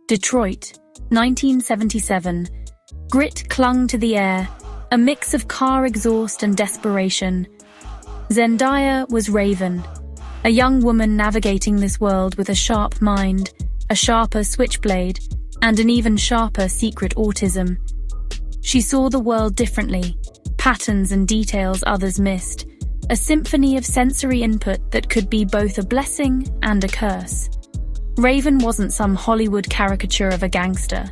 Detroit, 1977. Grit clung to the air, a mix of car exhaust and desperation. Zendaya was Raven, a young woman navigating this world with a sharp mind, a sharper switchblade, and an even sharper secret autism. She saw the world differently, patterns and details others missed, a symphony of sensory input that could be both a blessing and a curse. Raven wasn't some Hollywood caricature of a gangster.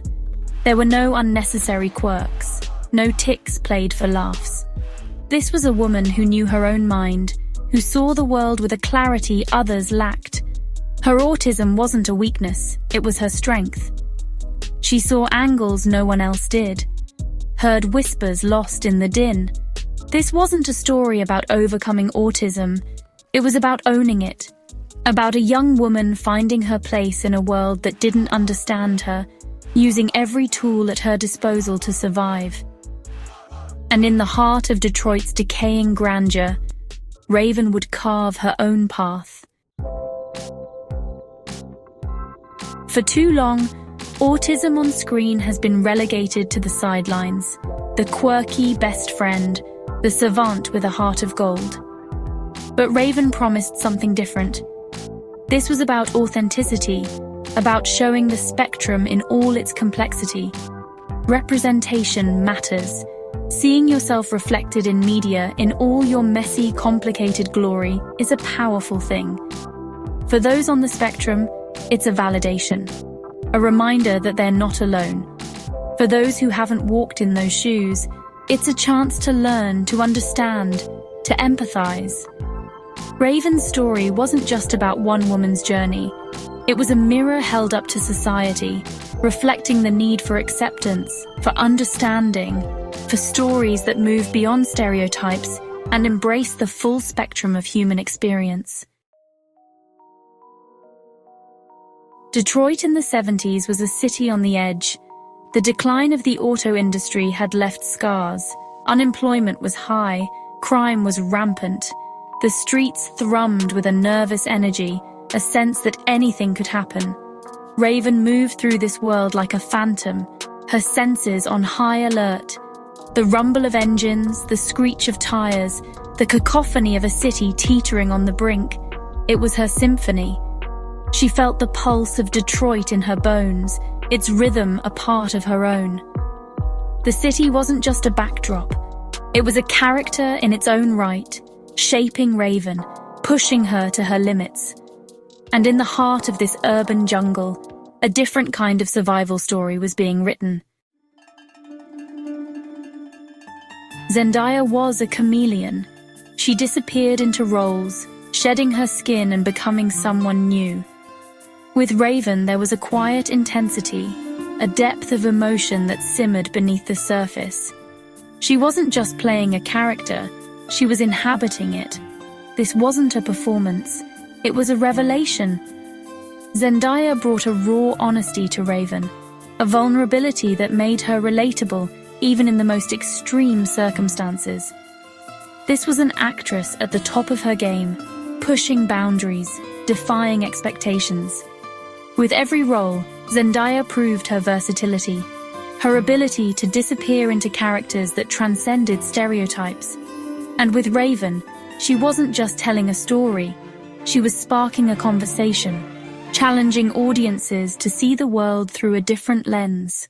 There were no unnecessary quirks, no tics played for laughs. This was a woman who knew her own mind, who saw the world with a clarity others lacked. Her autism wasn't a weakness, it was her strength. She saw angles no one else did, heard whispers lost in the din. This wasn't a story about overcoming autism, it was about owning it. About a young woman finding her place in a world that didn't understand her, using every tool at her disposal to survive. And in the heart of Detroit's decaying grandeur, Raven would carve her own path. For too long, autism on screen has been relegated to the sidelines, the quirky best friend, the savant with a heart of gold. But Raven promised something different. This was about authenticity, about showing the spectrum in all its complexity. Representation matters. Seeing yourself reflected in media in all your messy, complicated glory is a powerful thing. For those on the spectrum, it's a validation, a reminder that they're not alone. For those who haven't walked in those shoes, it's a chance to learn, to understand, to empathize. Raven's story wasn't just about one woman's journey. It was a mirror held up to society, reflecting the need for acceptance, for understanding, for stories that move beyond stereotypes and embrace the full spectrum of human experience. Detroit in the 70s was a city on the edge. The decline of the auto industry had left scars. Unemployment was high, crime was rampant. The streets thrummed with a nervous energy, a sense that anything could happen. Raven moved through this world like a phantom, her senses on high alert. The rumble of engines, the screech of tires, the cacophony of a city teetering on the brink. It was her symphony. She felt the pulse of Detroit in her bones, its rhythm a part of her own. The city wasn't just a backdrop. It was a character in its own right, shaping Raven, pushing her to her limits. And in the heart of this urban jungle, a different kind of survival story was being written. Zendaya was a chameleon. She disappeared into roles, shedding her skin and becoming someone new. With Raven, there was a quiet intensity, a depth of emotion that simmered beneath the surface. She wasn't just playing a character, she was inhabiting it. This wasn't a performance, it was a revelation. Zendaya brought a raw honesty to Raven, a vulnerability that made her relatable even in the most extreme circumstances. This was an actress at the top of her game, pushing boundaries, defying expectations. With every role, Zendaya proved her versatility, her ability to disappear into characters that transcended stereotypes. And with Raven, she wasn't just telling a story, she was sparking a conversation, challenging audiences to see the world through a different lens.